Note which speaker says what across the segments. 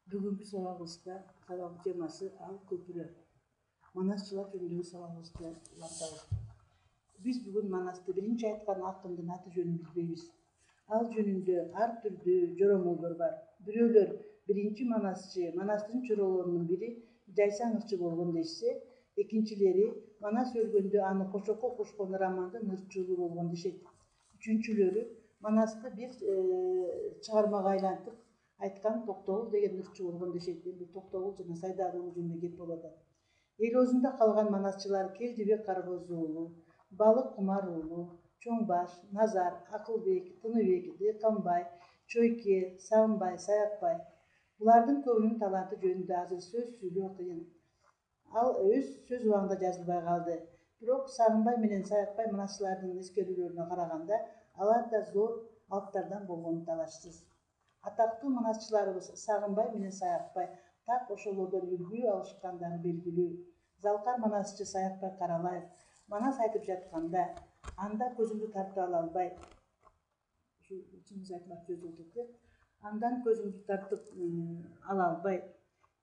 Speaker 1: Бүгүнкү сабак темасы ал көпүрө. Манасчылар жөнүндөгү сабагыбызды улантабыз. Биз бүгүн Манасты биринчи айткан акындын аты жөнүн билбейбиз. Ал жөнүндө ар түрдүү жоромолдор бар. Бирөөлөр биринчи Манасчы, Манастын чоролорунун бири Жайсаң ырчы болгон дешсе, экинчилери Манас өлгөндө аны кошокко кошкон романдын ырчуулу болгон дешет. Үчүнчүлөрү Манасты бир чыгармага айлантып айткан Токтогул деген ырчы болгон дешет. Эми Токтогул жана Сайдак уулу жөнүндө кеп болот. Эл оозунда калган манасчылар Келдибек Каргоз уулу, Балык Кумар уулу, Чоңбаш, Назар, Акылбек, Тыныбек, Дыйканбай, Чойке, Сагынбай, Саякбай. Булардын көбүнүн таланты жөнүндө азыр сөз сүйлөө кыйын. Ал өз сөз убагында жазылбай калды. Бирок Сагынбай менен Саякбай манасчылардын эскерүүлөрүнө караганда алар да зор алыптардан болгону талашсыз. Атактуу манасчыларыбыз Сагынбай менен Саякбай так ошолордон үлгү алышкандары белгилүү. Залкар манасчы Саякбай Каралаев манас айтып жатканда анда көзүмдү тартып ала албай, андан көзүмдү тартып ала албай,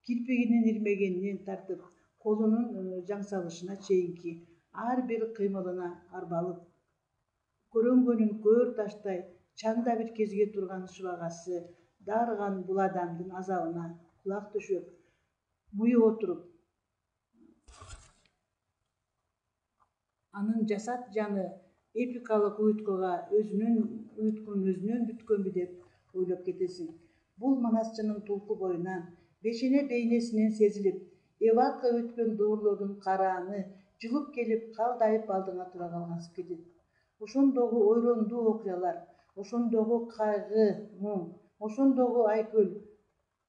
Speaker 1: кирпигинин ирмегенинен тартып колунун жаңсалышына чейинки ар бир кыймылына арбалып, көрөнгөнүн көр таштай чаңда бир кезге турган шыбагасы дарыган бул адамдын азабына кулак төшөп, муюп отуруп, анын жасат жаны эпикалык уюткунун өзүнөн бүткөнбү деп ойлоп кетесиң. Бул манасчынын тулку боюнан, бешене бейнесинен сезилип, Эвакка өткөн дуурлордун карааны жылып келип калдайып алдыңа тура калгансып кетет. Ошондогу ойрондуу окуялар, ошондогу кайгы, муң, ошондогу айкөл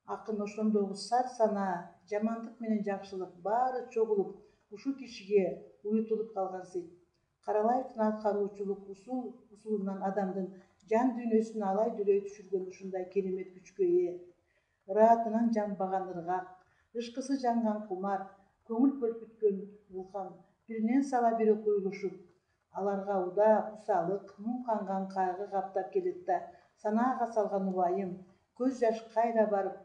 Speaker 1: акын, ошондогу сар санаа, жамандык менен жакшылык баары чогулуп ушу кишиге уютулуп калгансыйт. Каралаевдин аткаруучулук усулунан адамдын жан дүйнөсүнө алай дүлөй түшүргөн ушундай керемет күчкө ээ. Ыраатынан жанбаган ыргак, ышкысы жанган кумар, көңүл көлкүткөн вулкан биринен сала бири куйулушуп, аларга удаа кусалык, муң канган кайгы каптап келет да, санаага салган убайым, көз жаш кайра барып,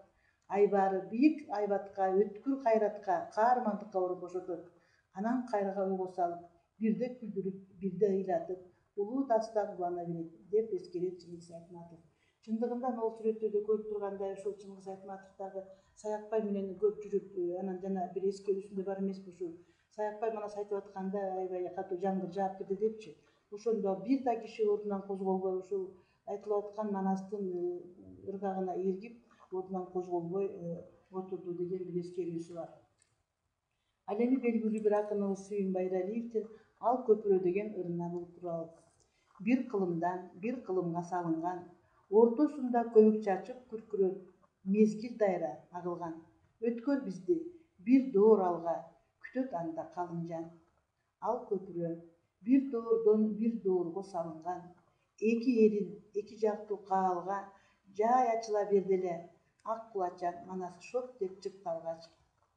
Speaker 1: айбары бийик айбатка, өткүр кайратка, каармандыкка уруп бошотот. Анан кайрыга ойго салып, бирде күлдүрүп, бирде ыйлатып, улуу дастан улана берет, деп эскерет Чыңгыз Айтматов. Чындыгында могу сүрөттөрдө көрүп тургандай ушул Чыңгыз Айтматов дагы Саякбай менен көп жүрүп, анан жана бир эскерүүсүндө бар эмеспи ушул. Саякбай манас айтып атканда аябай катуу жаңгыр жаап кетти депчи. Ошондо бир да киши ордунан козголбой ушул айтылып аткан Манастын ыргагына ийиргип, ордунан козголбой отурду деген бир эскерүүсү бар. Ал эми белгилүү бир акыныбыз Сүйүн Байралиевдин Ал көпүрө деген ырынан угуп туралы. Бир кылымдан бир кылымга салынган, ортосунда көбүк чачып күркүрөп, мезгил дайра агылган. Өткөр бизди бир доор алга, күтөт анда калың жан. Ал көпүрө бир доордон бир доорго салынган, эки эрин эки жактуу каалга жай ачыла берди эле, ак кулачан Манас шоп деп чыкталгач.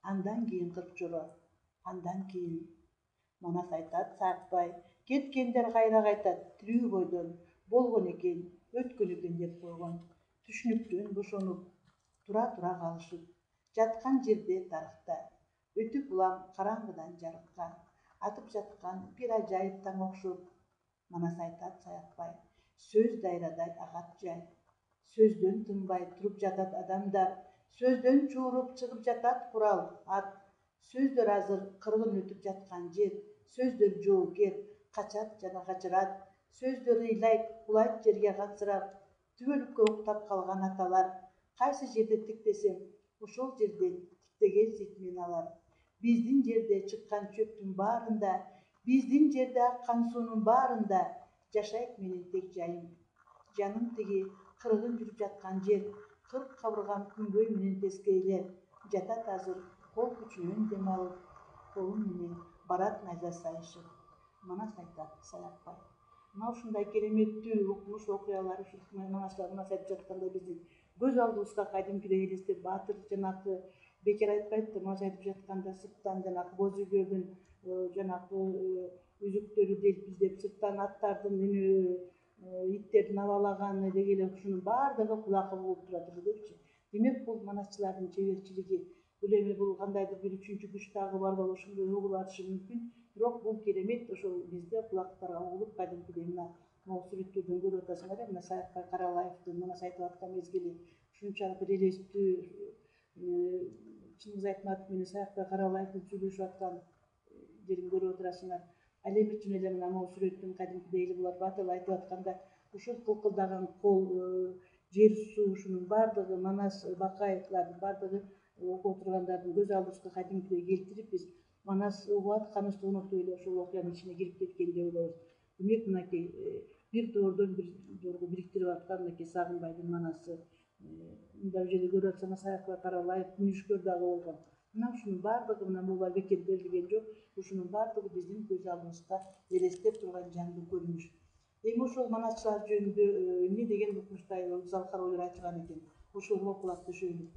Speaker 1: Андан кийин Кыркчоро, андан кийин Манас айтат Саакбай, кеткендер кайра кайтат, тирүү бойдон болгон экен, өткөн экен деп койгон. Түшүнүктөн бошонуп, тура калышып, жаткан жерде дарыкта, өтүп улам караңгыдан жарыкка, атып жаткан бир ажайып таң окшоп. Манас айтат Саякбай, сөз дайрадай агат жай, сөздөн тынбай туруп жатат адамдар, сөздөн чууруп чыгып жатат курал, ат, сөздөр азыр кыргын өтүп жаткан жер, сөздөр жоокер, качат жана качырат, сөздөр ыйлайт, кулайт жерге кансырап, түбөлүккө уктап калган аталар, кайсы жерде тиктесең, ошол жерден тиктегенсиз мен алар. Биздин жерде чыккан чөптүн баарында, биздин жерде аккан суунун баарында жашайт менин тек жайым. Жаным тиги кыргын жүрүп жаткан жер, кырк кабыргам күнгөй менен тескейлер, жатат азыр кол күчүнөн дем алып, колум менен барат найза сайышып. Манас айтат Саякбай. Мына ушундай кереметтүү укмуш окуялар ушул Манас айтып жатканда биздин көз алдыбызга кадимкидей элестеп, баатыр жанакы бекер айтпайт да, Манас айтып жатканда сырттан жанакы боз үйлөрдүн жанакы үзүктөрү делпиздеп, сырттан аттардын үнү, иттердин абалаганы деги эле ушунун баардыгы кулакка угулуп турат эле депчи. Демек бул манасчылардын чеберчилиги, бул эми бул кандайдыр бир үчүнчү күч дагы бар болуп ошондой угулуп атышы мүмкүн. Бирок бул керемет ошол бизде кулактарга угулуп кадимкидей мына могу сүрөттөрдөн көрүп атасыңар мына Саякбай Каралаевдин манас айтып аткан мезгили ушунчалык элестүү, Чыңгыз Айтматов менен Саякбай Каралаевдин сүйлөшүп аткан жерин көрүп отурасыңар. Ал эми чын эле мына могу сүрөттүн кадимкидей Элбулат Батыл айтып атканда ушул кылкылдаган кол, жер суу ушунун баардыгы манас бакаевлардын баардыгы окуп отургандардын көз алдыбызга кадимкидей келтирип биз манас угуп атканыбызды унутуп эле ошол окуянын ичине кирип кеткендей болобуз. Демек мынакей бир доордон бир доорго бириктирип аткан мынакей Сагынбайдын манасы. Мында бул жерде көрүп атсаңар Саякбай Каралаев күнүшкөр дагы болгон. Мына ушунун баардыгы мына буга бекер берилген жок. Ушунун баардыгы биздин көз алдыбызга элестеп турган жаңы көрүнүш. Эми ошол манасчылар жөнүндө эмне деген укмуштай залкар ойлор айтылган экен. Ошолорго окулап түшөлүк.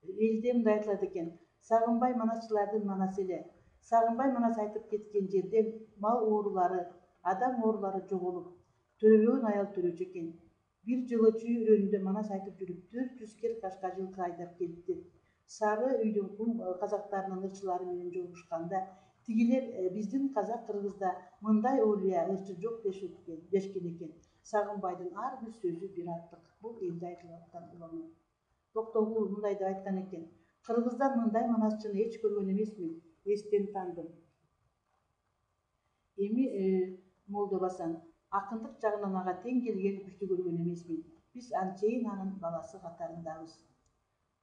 Speaker 1: Элде мындай айтылат экен: Сагынбай манасчылардын манасы эле. Сагынбай манас айтып кеткен жерден мал оорулары, адам оорулары жоголуп, төрөлгөн аял төрөчү экен. Bir жылы чүй өрөөнүндө манас айтып жүрүп 400 кер кашка жылкы айдап келипти. Сары үйдүн кум казактарынын ырчылары менен жолугушканда тигилер биздин казак кыргызда мындай оолуя ырчы жок дешкен экен. Сагынбайдын ар бир сөзү бир артык. Бул элде айтылып аткан улам. Токтогул мындай деп айткан экен: Кыргыздан мындай манасчыны эч көргөн эмесмин, эстен таандым. Эми Молдо Басан: акындык жагынан ага тең келген күчтү көргөн эмесмин. Биз анчейин анын баласы катарындабыз.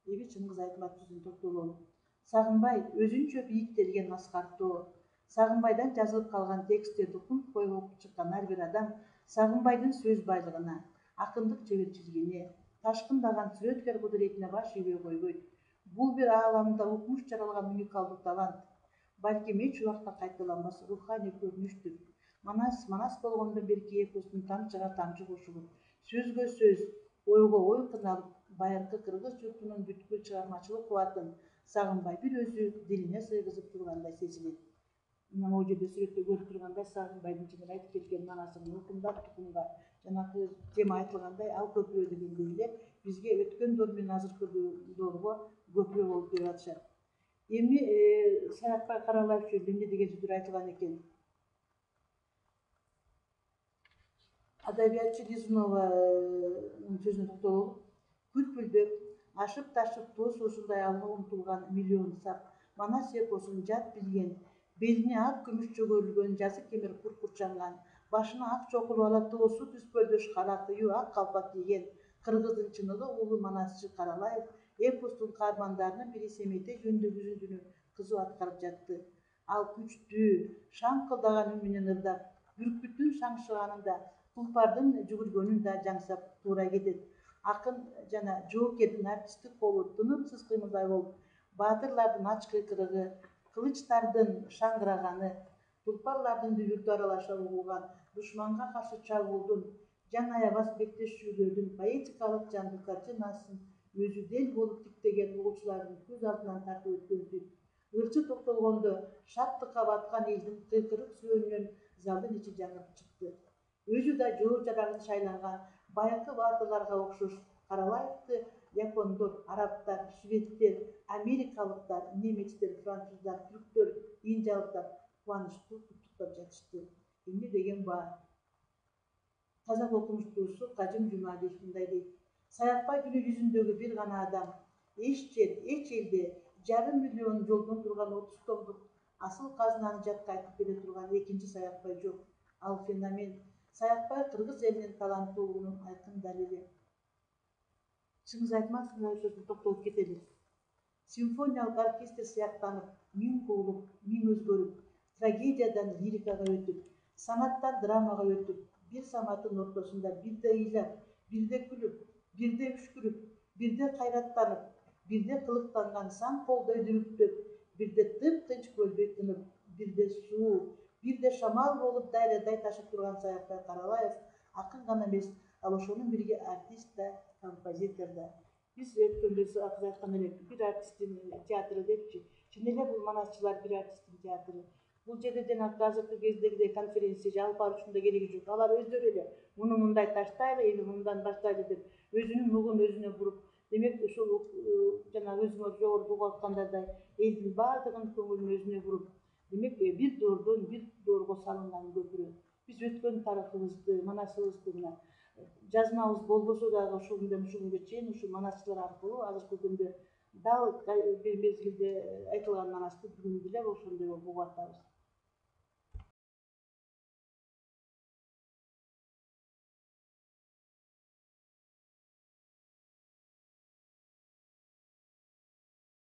Speaker 1: Эми Чыңгыз Айтматовдун токтололу. Сагынбай өзүнчө бийиктелген аскарттоо. Сагынбайдан жазылып калган тексттерди кунт коюп окуп чыккан ар бир адам Сагынбайдын сөз байлыгына, акындык чеберчилигине, ташкындаган сүрөткер кудуретине баш ийбей койбойт. Бул бир ааламда укмуш жаралган уникалдуу талант. Балким эч убакта кайталанбас руханий көрүнүштүр. Манас болгондон берки эпостун тамчыга тамчы кошулуп, сөзгө сөз, ойго ой кыналып, байыркы кыргыз журтунун бүткүл чыгармачылык кубатын Сагынбай бир өзү дилине сыйгызып тургандай сезилет. Мына могу жерде сүрөттө көрүп тургандай Сагынбайдын чынын айтып келген манасынын укумдан тукумга жанакы тема айтылгандай ал көпүрө дегендей эле бизге өткөн доор менен азыркы доорго көпүрө болуп берип атышат. Эми Саякбай Каралаев жөнүндө эмне деген сөздөр айтылган экен. Адабиятчы Лизунованын сөзүнө токтололу. Күлпүлдөп, ашып-ташып тоо суусундай алга умтулган миллион сап манас эпосун жат билген, белине ак күмүш жөгөрүлгөн жазы кемер кур курчанган, башына ак чокулуп ала тоосу түспөлдөш кара кыюу ак калпак кийген кыргыздын чыныгы улуу манасчы Каралаев эпостун каармандарынын бири Семетей жөнүндөгү үзүндүнү кызуу аткарып жатты. Ал күчтүү, шаңкылдаган үн менен ырдап, бүркүттүн шаңшыганында тулпардын жүгүргөнүн да жаңсап туура кетет. Акын жана жоокердин артисттик колу тынымсыз кыймылдай болуп, баатырлардын ач кыйкырыгы, кылычтардын шаңгыраганы, тулпарлардын дүбүртү аралаша угулган душманга каршы чабуулдун, жан аябас беттешүүлөрдүн поэтикалык жанды картинасын өзү дел болуп тиктеген угуучулардын көз алдынан тартып өткөнсүн. Ырчы токтолгондо шаттыкка баткан элдин кыйкырык сөөнүнөн залдын ичи жаңып чыкты. Өзү да жоо жарагын шайланган байыркы баатырларга окшош Каралаевди япондор, арабтар, шведтер, америкалыктар, немецтер, француздар, түрктөр, индиялыктар кубанычтуу куттуктап жатышты. Эмне деген баа. Казак окумуштуусу Кажым Жумалиев мындай дейт: Саякбай дүнү жүзүндөгү бир гана адам. Эч жер, эч элде жарым миллион жолдон турган 30 томдук асыл казынаны жатка айтып бере турган экинчи Саякбай жок. Ал феномен. Саякбай кыргыз элинин таланттуулугунун айкын далили. Чыңгыз Айтматовдун сөзүнө токтолуп кетели. Симфониялык оркестр сыяктанып, миң куулуп, миң өзгөрүп, трагедиядан лирикага өтүп, санаттан драмага өтүп, бир саматтын ортосунда бирде ыйлап, бирде күлүп, бирде үшкүрүп, бирде кайраттанып, бирде кылыктанган сан колдой дүрүктөп, бирде тып-тынч көлбөй тынып, бирде суу, бирде шамал болуп дайрадай ташып турган Саякбай Каралаев акын гана эмес, ал ошонун бирге артист да, композитор да. Биз өткөндө акыз айткан элек, бир артисттин театры депчи. Чын эле бул манасчылар бир артисттин театры. Бул жерде жанагы азыркы кездегидей конференция же алып баруучунун да кереги жок. Алар өздөрү эле муну мындай таштайлы, эми мындан баштайлы деп өзүнүн мугун өзүнө буруп, буга аткандардай элдин баардыгын көңүлүн өзүнө буруп, демек бир доордон бир доорго салынган көпүрө. Биз өткөн тарыхыбызды, манасыбызды мына жазмабыз болбосо дагы ушул күндөн ушул күнгө чейин ушу манасчылар аркылуу азыркы күндө дал бир мезгилде айтылган манасты бүгүн деле ошондой бугуп атабыз.